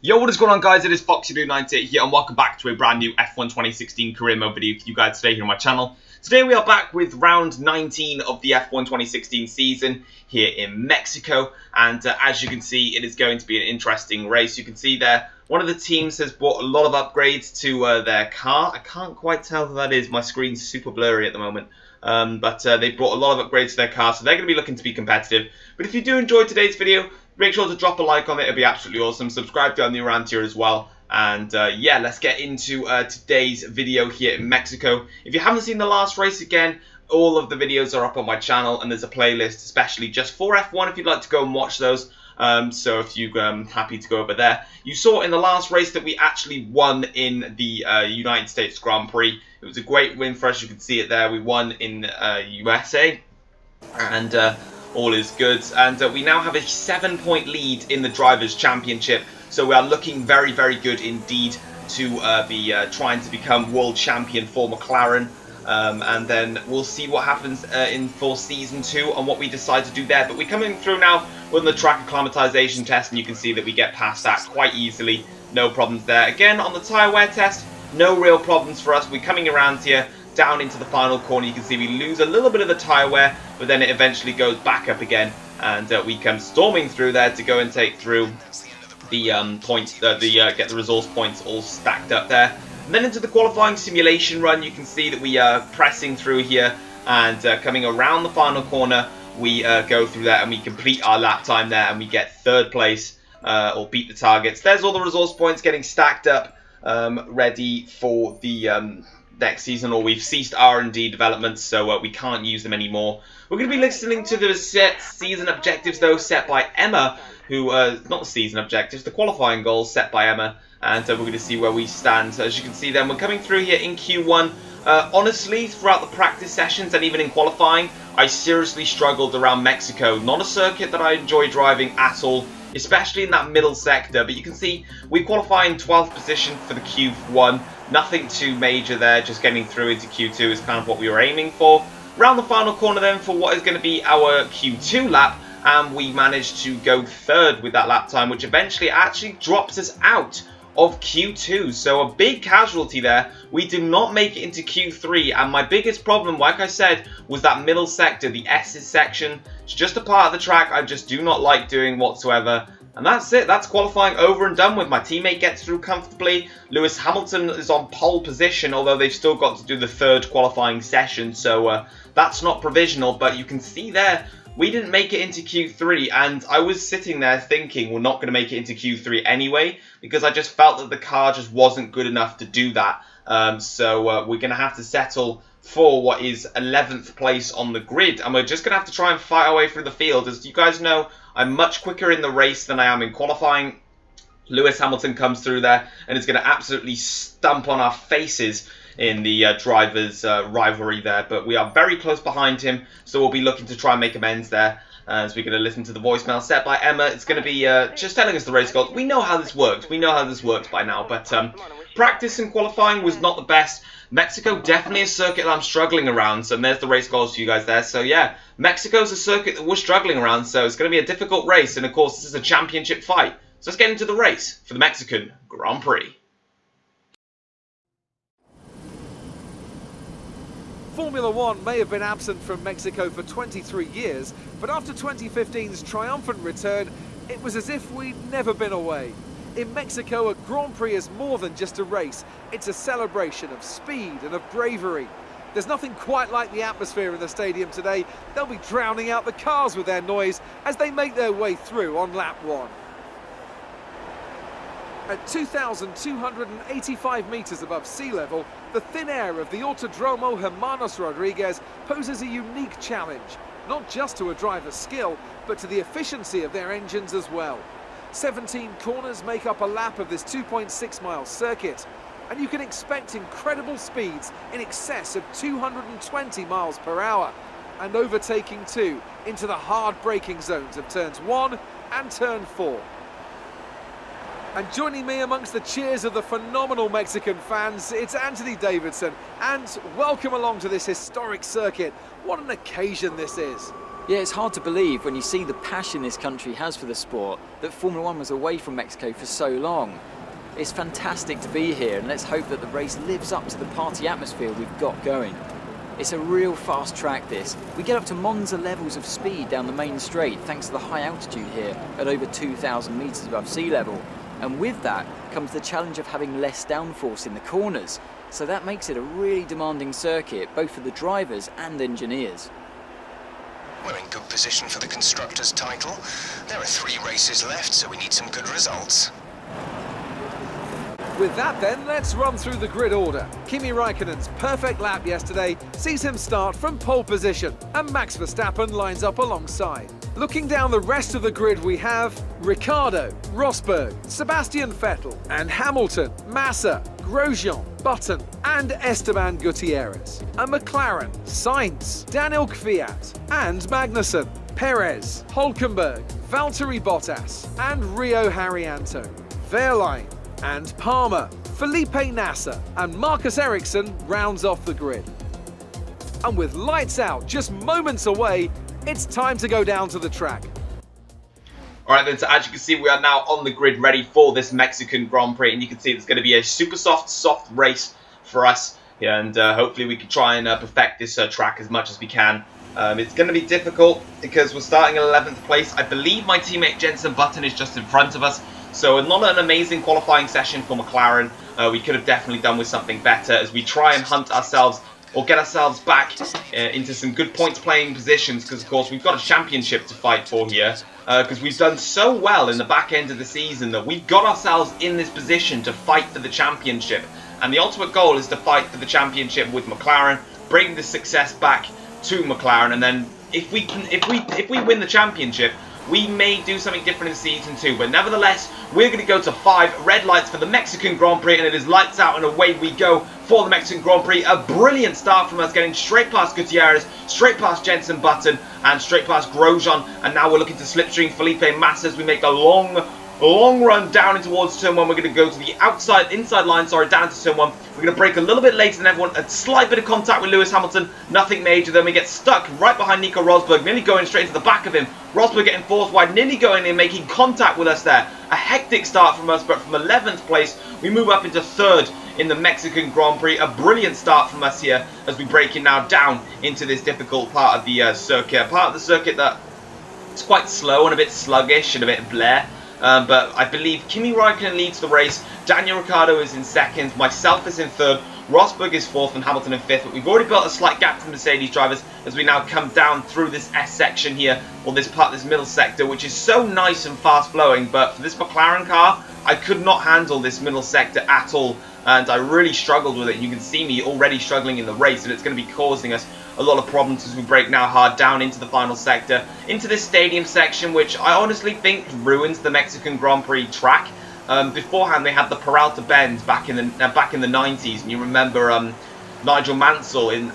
Yo, what is going on, guys? It is Foxy98 here, and welcome back to a brand new F1 2016 career mode video for you guys today here on my channel. Today we are back with round 19 of the F1 2016 season here in Mexico, and as you can see, it is going to be an interesting race. You can see there, one of the teams has brought a lot of upgrades to their car. I can't quite tell who that is. My screen's super blurry at the moment. But they brought a lot of upgrades to their car, so they're going to be looking to be competitive. But if you do enjoy today's video, make sure to drop a like on it. It'll be absolutely awesome. Subscribe down the around here as well. And yeah, let's get into today's video here in Mexico. If you haven't seen the last race, again, all of the videos are up on my channel, and there's a playlist especially just for F1 if you'd like to go and watch those. So if you're happy to go over there. You saw in the last race that we actually won in the United States Grand Prix. It was a great win for us. You can see it there. We won in USA, and all is good. And we now have a 7-point lead in the Drivers' Championship. So we are looking very, very good indeed to be trying to become world champion for McLaren. And then we'll see what happens for Season 2 and what we decide to do there. But we're coming through now with the track acclimatization test, and you can see that we get past that quite easily. No problems there. Again, on the tyre wear test, no real problems for us. We're coming around here down into the final corner. You can see we lose a little bit of the tyre wear, but then it eventually goes back up again, and we come storming through there to go and take through the points, get the resource points all stacked up there. And then into the qualifying simulation run, you can see that we are pressing through here, and coming around the final corner, we go through that and we complete our lap time there, and we get 3rd place or beat the targets. There's all the resource points getting stacked up, ready for the next season, or we've ceased R&D development, so we can't use them anymore. We're going to be listening to the season objectives, though, set by Emma, who, not the season objectives, the qualifying goals set by Emma, and we're going to see where we stand. So as you can see then, we're coming through here in Q1. Honestly, throughout the practice sessions and even in qualifying, I seriously struggled around Mexico. Not a circuit that I enjoy driving at all, especially in that middle sector. But you can see we qualify in 12th position for the Q1. Nothing too major there, just getting through into Q2 is kind of what we were aiming for. Round the final corner then for what is going to be our Q2 lap, and we managed to go 3rd with that lap time, which eventually actually drops us out of Q2, so a big casualty there. We do not make it into Q3, and my biggest problem, like I said, was that middle sector, the S's section. It's just a part of the track I just do not like doing whatsoever. And that's it. That's qualifying over and done with. My teammate gets through comfortably. Lewis Hamilton is on pole position, although they've still got to do the 3rd qualifying session, so that's not provisional. But you can see there, we didn't make it into Q3, and I was sitting there thinking we're not going to make it into Q3 anyway, because I just felt that the car just wasn't good enough to do that. So we're going to have to settle for what is 11th place on the grid, and we're just going to have to try and fight our way through the field. As you guys know, I'm much quicker in the race than I am in qualifying. Lewis Hamilton comes through there and is going to absolutely stump on our faces in the drivers' rivalry there, but we are very close behind him, so we'll be looking to try and make amends there. As we're going to listen to the voicemail set by Emma. It's going to be just telling us the race goals. We know how this works. We know how this works by now, but practice and qualifying was not the best. Mexico definitely a circuit that I'm struggling around, so there's the race goals for you guys there. So yeah, Mexico's a circuit that we're struggling around, so it's going to be a difficult race, and of course this is a championship fight. So let's get into the race for the Mexican Grand Prix. Formula One may have been absent from Mexico for 23 years, but after 2015's triumphant return, it was as if we'd never been away. In Mexico, a Grand Prix is more than just a race. It's a celebration of speed and of bravery. There's nothing quite like the atmosphere in the stadium today. They'll be drowning out the cars with their noise as they make their way through on lap 1. At 2,285 metres above sea level, the thin air of the Autodromo Hermanos Rodriguez poses a unique challenge, not just to a driver's skill, but to the efficiency of their engines as well. 17 corners make up a lap of this 2.6-mile circuit, and you can expect incredible speeds in excess of 220 miles per hour, and overtaking too into the hard braking zones of turns 1 and turn 4. And joining me amongst the cheers of the phenomenal Mexican fans, it's Anthony Davidson. And welcome along to this historic circuit. What an occasion this is. Yeah, it's hard to believe when you see the passion this country has for the sport that Formula One was away from Mexico for so long. It's fantastic to be here, and let's hope that the race lives up to the party atmosphere we've got going. It's a real fast track, this. We get up to Monza levels of speed down the main straight thanks to the high altitude here at over 2,000 metres above sea level. And with that comes the challenge of having less downforce in the corners. So that makes it a really demanding circuit, both for the drivers and engineers. We're in good position for the Constructors' title. There are 3 races left, so we need some good results. With that then, let's run through the grid order. Kimi Raikkonen's perfect lap yesterday sees him start from pole position, and Max Verstappen lines up alongside. Looking down the rest of the grid, we have Ricciardo, Rosberg, Sebastian Vettel and Hamilton, Massa, Grosjean, Button and Esteban Gutierrez. And McLaren, Sainz, Daniel Kvyat and Magnussen, Perez, Hülkenberg, Valtteri Bottas and Rio Haryanto, Wehrlein and Palmer, Felipe Nasser and Marcus Ericsson rounds off the grid. And with lights out just moments away, it's time to go down to the track. Alright then, so as you can see, we are now on the grid ready for this Mexican Grand Prix, and you can see it's going to be a super soft race for us. Yeah, and hopefully we can try and perfect this track as much as we can. It's going to be difficult because we're starting in 11th place. I believe my teammate Jenson Button is just in front of us. So not an amazing qualifying session for McLaren. We could have definitely done with something better as we try and hunt ourselves or get ourselves back into some good points playing positions, because of course we've got a championship to fight for here, because we've done so well in the back end of the season that we've got ourselves in this position to fight for the championship. And the ultimate goal is to fight for the championship with McLaren, bring the success back to McLaren, and then if we win the championship, we may do something different in Season 2. But nevertheless, we're going to go to 5 red lights for the Mexican Grand Prix, and it is lights out and away we go for the Mexican Grand Prix. A brilliant start from us, getting straight past Gutierrez, straight past Jenson Button, and straight past Grosjean. And now we're looking to slipstream Felipe Massa as we make a long run down in towards turn 1. We're going to go to the inside line, down to turn 1. We're going to brake a little bit later than everyone. A slight bit of contact with Lewis Hamilton, nothing major. Then we get stuck right behind Nico Rosberg, nearly going straight into the back of him. Rosberg getting forced wide, nearly going in, making contact with us there. A hectic start from us, but from 11th place, we move up into 3rd in the Mexican Grand Prix. A brilliant start from us here as we break it now down into this difficult part of the circuit. Part of the circuit that is quite slow and a bit sluggish and a bit blare. But I believe Kimi Raikkonen leads the race, Daniel Ricciardo is in 2nd, myself is in 3rd, Rosberg is 4th and Hamilton in 5th. But we've already built a slight gap to the Mercedes drivers as we now come down through this S section here, or this middle sector, which is so nice and fast flowing. But for this McLaren car, I could not handle this middle sector at all, and I really struggled with it. You can see me already struggling in the race, and it's going to be causing us a lot of problems as we break now hard down into the final sector, into this stadium section, which I honestly think ruins the Mexican Grand Prix track. Beforehand, they had the Peralta Bend back in the 90s, and you remember Nigel Mansell in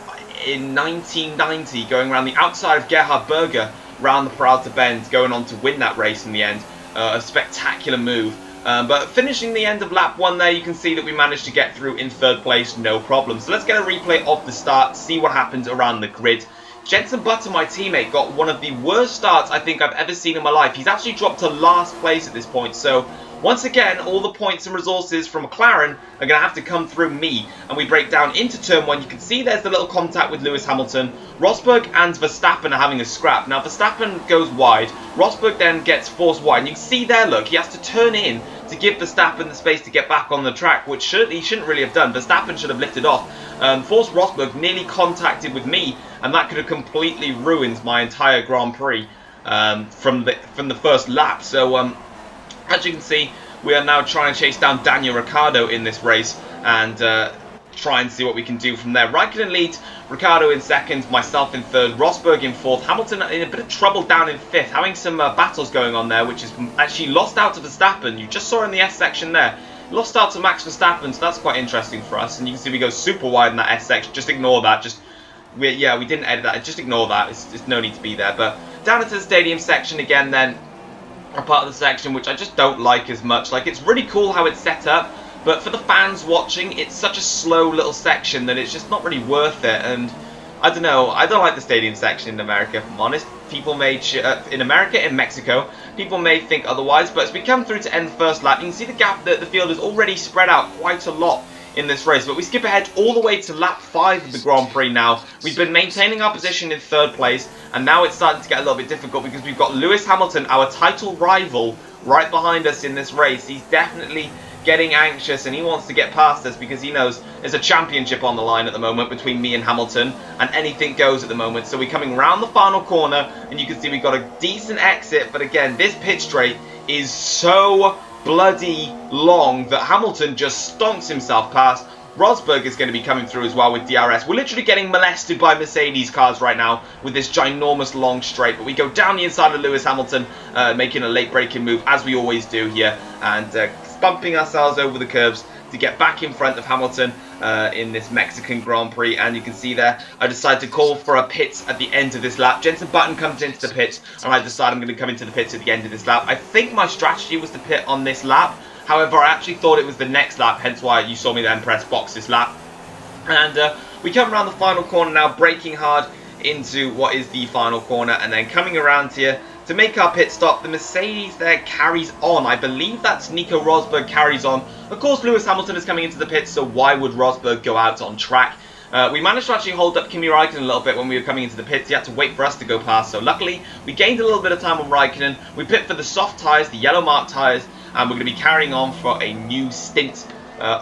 1990 going around the outside of Gerhard Berger around the Peralta Bend, going on to win that race in the end. A spectacular move. But finishing the end of lap 1 there, you can see that we managed to get through in 3rd place, no problem. So let's get a replay of the start, see what happened around the grid. Jenson Button, my teammate, got one of the worst starts I think I've ever seen in my life. He's actually dropped to last place at this point. So once again, all the points and resources from McLaren are going to have to come through me. And we break down into turn 1. You can see there's the little contact with Lewis Hamilton. Rosberg and Verstappen are having a scrap. Now, Verstappen goes wide. Rosberg then gets forced wide. And you can see there, look, he has to turn in to give Verstappen the space to get back on the track, which he shouldn't really have done. Verstappen should have lifted off. Forced Rosberg nearly contacted with me, and that could have completely ruined my entire Grand Prix from the first lap. So, as you can see, we are now trying to chase down Daniel Ricciardo in this race and try and see what we can do from there. Raikkonen leads, Ricciardo in 2nd, myself in 3rd, Rosberg in 4th, Hamilton in a bit of trouble down in 5th, having some battles going on there, which is actually lost out to Verstappen. You just saw in the S section there. Lost out to Max Verstappen, so that's quite interesting for us. And you can see we go super wide in that S section. Just ignore that. We didn't edit that. Just ignore that. It's no need to be there. But down into the stadium section again then. A part of the section which I just don't like as much. Like, it's really cool how it's set up, but for the fans watching, it's such a slow little section that it's just not really worth it. And I don't know. I don't like the stadium section in America, if I'm honest. People may, in America, in Mexico, people may think otherwise, but as we come through to end the first lap, you can see the gap that the field is already spread out quite a lot in this race. But we skip ahead all the way to lap 5 of the Grand Prix now. We've been maintaining our position in 3rd place, and now it's starting to get a little bit difficult because we've got Lewis Hamilton, our title rival, right behind us in this race. He's definitely getting anxious and he wants to get past us because he knows there's a championship on the line at the moment between me and Hamilton, and anything goes at the moment. So we're coming round the final corner and you can see we've got a decent exit, but again, this pit straight is so bloody long that Hamilton just stonks himself past. Rosberg is going to be coming through as well with DRS. We're literally getting molested by Mercedes cars right now with this ginormous long straight. But we go down the inside of Lewis Hamilton, making a late braking move, as we always do here, and bumping ourselves over the curbs to get back in front of Hamilton in this Mexican Grand Prix. And you can see there, I decided to call for a pit at the end of this lap. Jenson Button comes into the pits, and I decide I'm going to come into the pits at the end of this lap. I think my strategy was to pit on this lap. However, I actually thought it was the next lap, hence why you saw me then press box this lap. And we come around the final corner now, braking hard into what is the final corner, and then coming around here to make our pit stop. The Mercedes there carries on. I believe that's Nico Rosberg carries on. Of course, Lewis Hamilton is coming into the pits, so why would Rosberg go out on track? We managed to actually hold up Kimi Raikkonen a little bit when we were coming into the pits. He had to wait for us to go past, so luckily we gained a little bit of time on Raikkonen. We pit for the soft tyres, the yellow mark tyres, and we're going to be carrying on for a new stint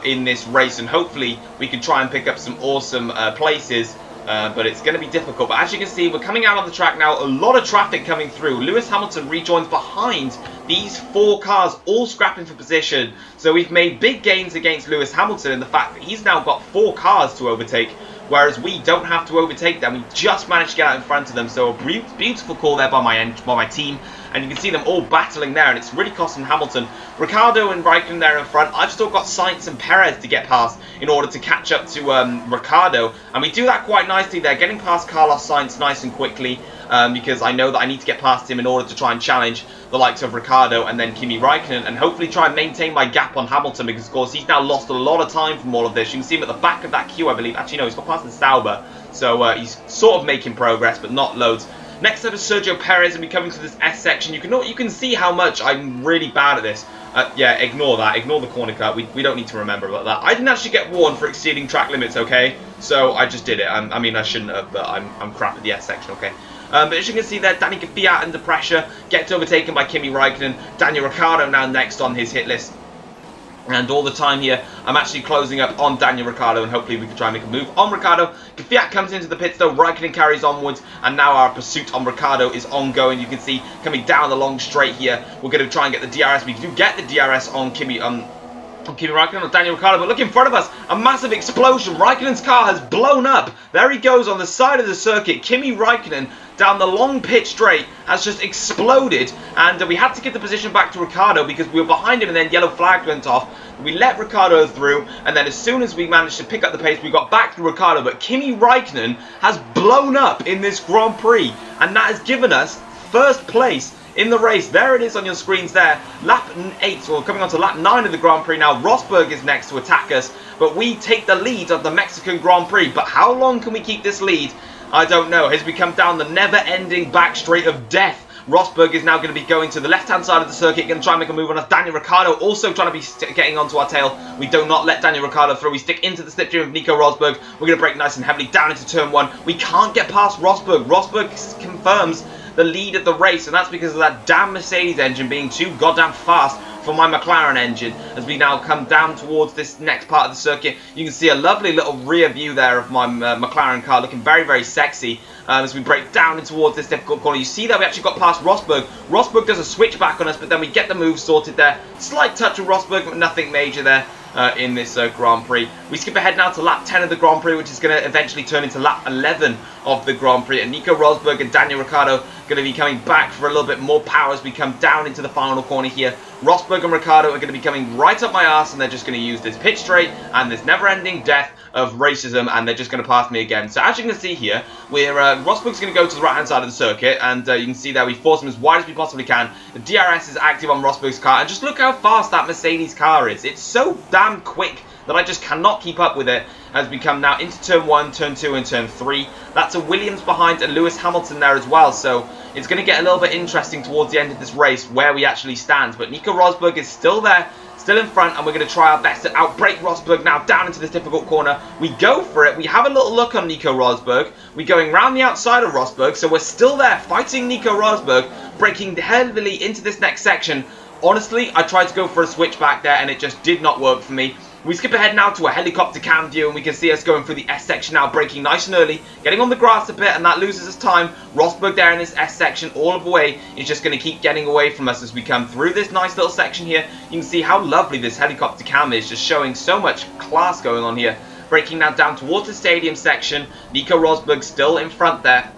in this race, and hopefully we can try and pick up some awesome places, but it's going to be difficult. But as you can see, we're coming out on the track now, a lot of traffic coming through. Lewis Hamilton rejoins behind these 4 cars, all scrapping for position. So we've made big gains against Lewis Hamilton in the fact that he's now got 4 cars to overtake, whereas we don't have to overtake them. We just managed to get out in front of them. So a beautiful call there by my team. And you can see them all battling there, and it's really costing Hamilton. Ricciardo and Raikkonen there in front. I've still got Sainz and Perez to get past in order to catch up to Ricciardo. And we do that quite nicely there, getting past Carlos Sainz nice and quickly, because I know that I need to get past him in order to try and challenge the likes of Ricciardo and then Kimi Raikkonen, and hopefully try and maintain my gap on Hamilton, because of course he's now lost a lot of time from all of this. You can see him at the back of that queue, I believe. Actually no, he's got past the Sauber, so he's sort of making progress, but not loads. Next up is Sergio Perez, and we're coming to this S section. You can see how much I'm really bad at this. Yeah, ignore that. Ignore the corner cut. We don't need to remember about that. I didn't actually get warned for exceeding track limits, okay? So I just did it. I mean, I shouldn't have, but I'm crap at the S section, okay? But as you can see there, Danny Kvyat under pressure, gets overtaken by Kimi Raikkonen. Daniel Ricciardo now next on his hit list. And all the time here, I'm actually closing up on Daniel Ricciardo, and hopefully we can try and make a move on Ricciardo. Kvyat comes into the pits though, Raikkonen carries onwards, and now our pursuit on Ricciardo is ongoing. You can see coming down the long straight here, we're going to try and get the DRS. We do get the DRS on Kimi Raikkonen or Daniel Ricciardo, but look in front of us, a massive explosion. Raikkonen's car has blown up. There he goes on the side of the circuit. Kimi Raikkonen down the long pit straight has just exploded, and we had to get the position back to Ricciardo because we were behind him, and then yellow flag went off. We let Ricciardo through, and then as soon as we managed to pick up the pace, we got back to Ricciardo. But Kimi Raikkonen has blown up in this Grand Prix, and that has given us first place in the race. There it is on your screens there. Lap 8, or coming on to lap 9 of the Grand Prix now. Rosberg is next to attack us, but we take the lead of the Mexican Grand Prix. But how long can we keep this lead? I don't know. As we come down the never-ending back straight of death, Rosberg is now going to be going to the left-hand side of the circuit, going to try and make a move on us. Daniel Ricciardo also trying to be getting onto our tail. We do not let Daniel Ricciardo through. We stick into the slipstream of Nico Rosberg. We're going to brake nice and heavily down into turn 1. We can't get past Rosberg. Rosberg confirms the lead of the race, and that's because of that damn Mercedes engine being too goddamn fast for my McLaren engine. As we now come down towards this next part of the circuit, you can see a lovely little rear view there of my McLaren car, looking very, very sexy. As we break down in towards this difficult corner, you see that we actually got past Rosberg. Rosberg does a switchback on us, but then we get the move sorted there. Slight touch with Rosberg, but nothing major there in this Grand Prix. We skip ahead now to lap 10 of the Grand Prix, which is going to eventually turn into lap 11 of the Grand Prix. And Nico Rosberg and Daniel Ricciardo going to be coming back for a little bit more power as we come down into the final corner here. Rosberg and Ricciardo are going to be coming right up my arse, and they're just going to use this pit straight and this never-ending death of racism, and they're just going to pass me again. So as you can see here, Rosberg's going to go to the right-hand side of the circuit, and you can see there we force him as wide as we possibly can. The DRS is active on Rosberg's car, and just look how fast that Mercedes car is. It's so damn quick that I just cannot keep up with it. as we come now into turn 1, turn 2 and turn 3. That's a Williams behind and Lewis Hamilton there as well, so it's going to get a little bit interesting towards the end of this race where we actually stand. But Nico Rosberg is still there, still in front, and we're going to try our best to outbrake Rosberg now down into this difficult corner. We go for it. We have a little look on Nico Rosberg. We're going round the outside of Rosberg, so we're still there fighting Nico Rosberg, braking heavily into this next section. Honestly, I tried to go for a switch back there and it just did not work for me. We skip ahead now to a helicopter cam view and we can see us going through the S section now, braking nice and early, getting on the grass a bit, and that loses us time. Rosberg there in this S section all of the way is just going to keep getting away from us as we come through this nice little section here. You can see how lovely this helicopter cam is, just showing so much class going on here. Braking now down towards the stadium section. Nico Rosberg still in front there,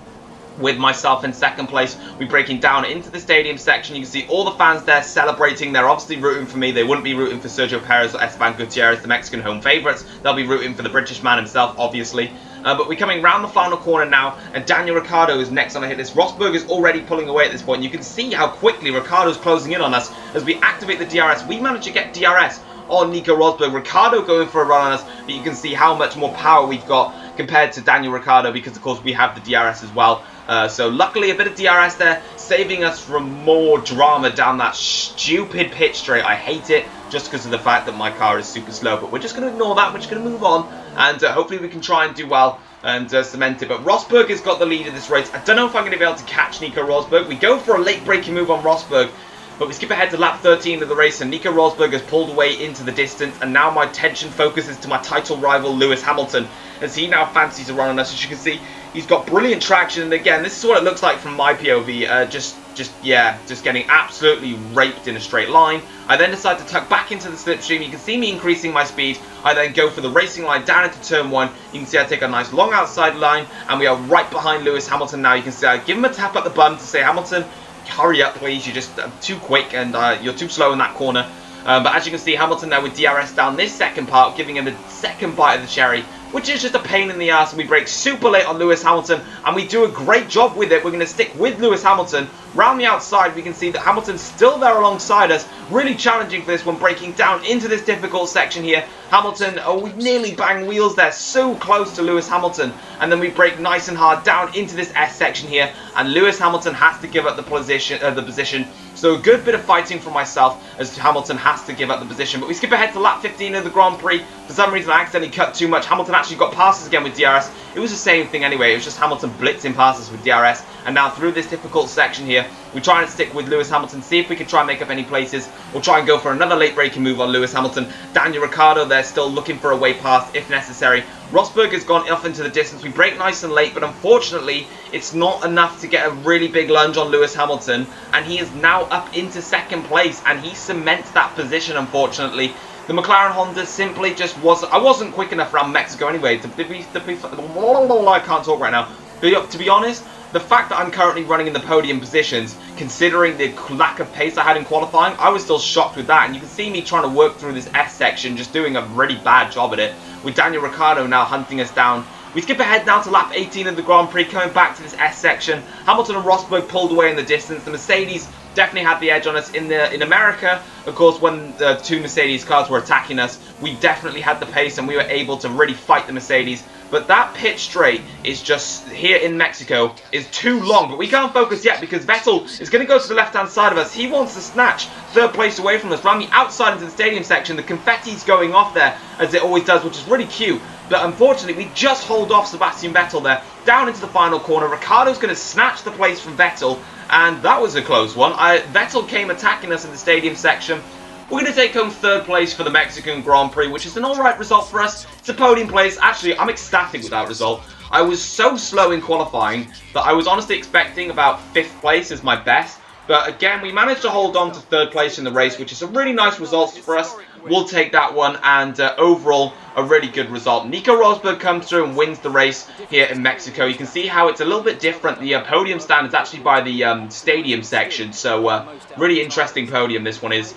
with myself in second place. We're breaking down into the stadium section. You can see all the fans there celebrating. They're obviously rooting for me. They wouldn't be rooting for Sergio Perez or Esteban Gutierrez, the Mexican home favourites. They'll be rooting for the British man himself, obviously. But we're coming round the final corner now, and Daniel Ricciardo is next on the hit list. Rosberg is already pulling away at this point. You can see how quickly Ricciardo's closing in on us as we activate the DRS. We managed to get DRS on Nico Rosberg. Ricciardo going for a run on us, but you can see how much more power we've got compared to Daniel Ricciardo because, of course, we have the DRS as well. So luckily a bit of DRS there, saving us from more drama down that stupid pitch straight. I hate it just because of the fact that my car is super slow, but we're just going to ignore that. We're just going to move on, and hopefully we can try and do well and cement it. But Rosberg has got the lead of this race. I don't know if I'm going to be able to catch Nico Rosberg. We go for a late braking move on Rosberg, but we skip ahead to lap 13 of the race, and Nico Rosberg has pulled away into the distance, and now my attention focuses to my title rival Lewis Hamilton as he now fancies a run on us. As you can see, he's got brilliant traction, and again, this is what it looks like from my POV, just getting absolutely raped in a straight line. I then decide to tuck back into the slipstream. You can see me increasing my speed. I then go for the racing line down into turn 1. You can see I take a nice long outside line, and we are right behind Lewis Hamilton now. You can see I give him a tap at the bum to say, Hamilton, hurry up please, you're just too quick and you're too slow in that corner. But as you can see, Hamilton now with DRS down this second part, giving him the second bite of the cherry, which is just a pain in the ass, and we brake super late on Lewis Hamilton, and we do a great job with it. We're going to stick with Lewis Hamilton. Round the outside, we can see that Hamilton's still there alongside us, really challenging for this one, breaking down into this difficult section here. Hamilton, oh, we nearly bang wheels there, so close to Lewis Hamilton, and then we brake nice and hard down into this S section here, and Lewis Hamilton has to give up the position. So a good bit of fighting from myself as Hamilton has to give up the position. But we skip ahead to lap 15 of the Grand Prix. For some reason, I accidentally cut too much. Hamilton actually got past us again with DRS. It was the same thing anyway. It was just Hamilton blitzing past us with DRS. And now through this difficult section here, we try and stick with Lewis Hamilton, see if we can try and make up any places. We'll try and go for another late braking move on Lewis Hamilton. Daniel Ricciardo there still looking for a way past if necessary. Rosberg has gone off into the distance. We brake nice and late, but unfortunately, it's not enough to get a really big lunge on Lewis Hamilton, and he is now up into second place, and he cements that position, unfortunately. The McLaren Honda simply just wasn't... I wasn't quick enough around Mexico anyway. I can't talk right now. But to be honest, the fact that I'm currently running in the podium positions, considering the lack of pace I had in qualifying, I was still shocked with that. And you can see me trying to work through this S section, just doing a really bad job at it, with Daniel Ricciardo now hunting us down. We skip ahead now to lap 18 of the Grand Prix, coming back to this S section. Hamilton and Rosberg pulled away in the distance. The Mercedes definitely had the edge on us in America. Of course, when the two Mercedes cars were attacking us, we definitely had the pace and we were able to really fight the Mercedes. But that pit straight is just, here in Mexico, is too long. But we can't focus yet because Vettel is going to go to the left-hand side of us. He wants to snatch third place away from us. Around the outside into the stadium section, the confetti's going off there, as it always does, which is really cute. But unfortunately, we just hold off Sebastian Vettel there, down into the final corner. Ricciardo's going to snatch the place from Vettel, and that was a close one. Vettel came attacking us in the stadium section. We're going to take home third place for the Mexican Grand Prix, which is an alright result for us. It's a podium place. Actually, I'm ecstatic with that result. I was so slow in qualifying that I was honestly expecting about 5th place as my best. But again, we managed to hold on to third place in the race, which is a really nice result for us. We'll take that one, and overall, a really good result. Nico Rosberg comes through and wins the race here in Mexico. You can see how it's a little bit different. The podium stand is actually by the stadium section, so really interesting podium this one is.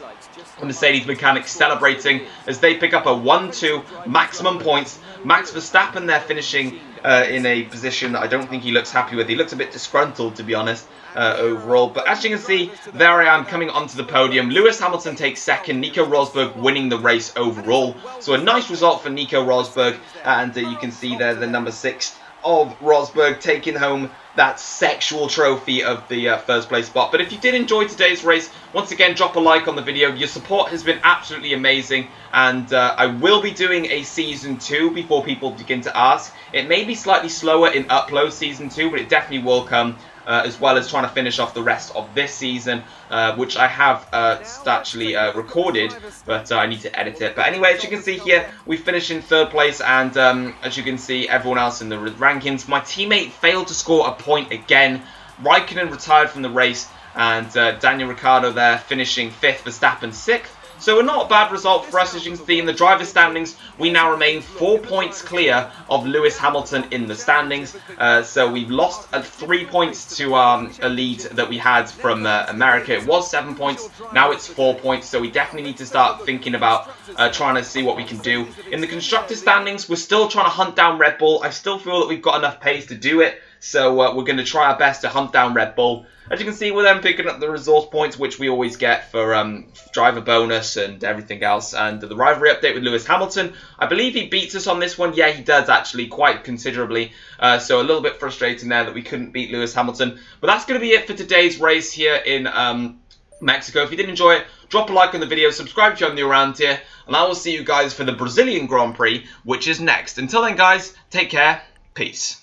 The Mercedes mechanics celebrating as they pick up a 1-2 maximum points. Max Verstappen there finishing in a position that I don't think he looks happy with. He looks a bit disgruntled, to be honest, overall. But as you can see, there I am coming onto the podium. Lewis Hamilton takes second, Nico Rosberg winning the race overall. So a nice result for Nico Rosberg, and you can see there the number 6 of Rosberg taking home that sexual trophy of the first place spot. But if you did enjoy today's race, once again, drop a like on the video. Your support has been absolutely amazing, and I will be doing a season 2 before people begin to ask. It may be slightly slower in upload season 2, but it definitely will come, as well as trying to finish off the rest of this season, which I have actually recorded, but I need to edit it. But anyway, as you can see here, we finished in 3rd place, and as you can see, everyone else in the rankings. My teammate failed to score a point again. Raikkonen retired from the race, and Daniel Ricciardo there finishing 5th, Verstappen 6th. So a not a bad result for us. As you can see in the driver standings, we now remain 4 points clear of Lewis Hamilton in the standings. So we've lost 3 points to a lead that we had from America. It was 7 points, now it's 4 points. So we definitely need to start thinking about trying to see what we can do. In the constructor standings, we're still trying to hunt down Red Bull. I still feel that we've got enough pace to do it. So we're going to try our best to hunt down Red Bull. As you can see, we're then picking up the resource points, which we always get for driver bonus and everything else. And the rivalry update with Lewis Hamilton. I believe he beats us on this one. Yeah, he does actually, quite considerably. So a little bit frustrating there that we couldn't beat Lewis Hamilton. But that's going to be it for today's race here in Mexico. If you did enjoy it, drop a like on the video, subscribe if you're new around here. And I will see you guys for the Brazilian Grand Prix, which is next. Until then, guys, take care. Peace.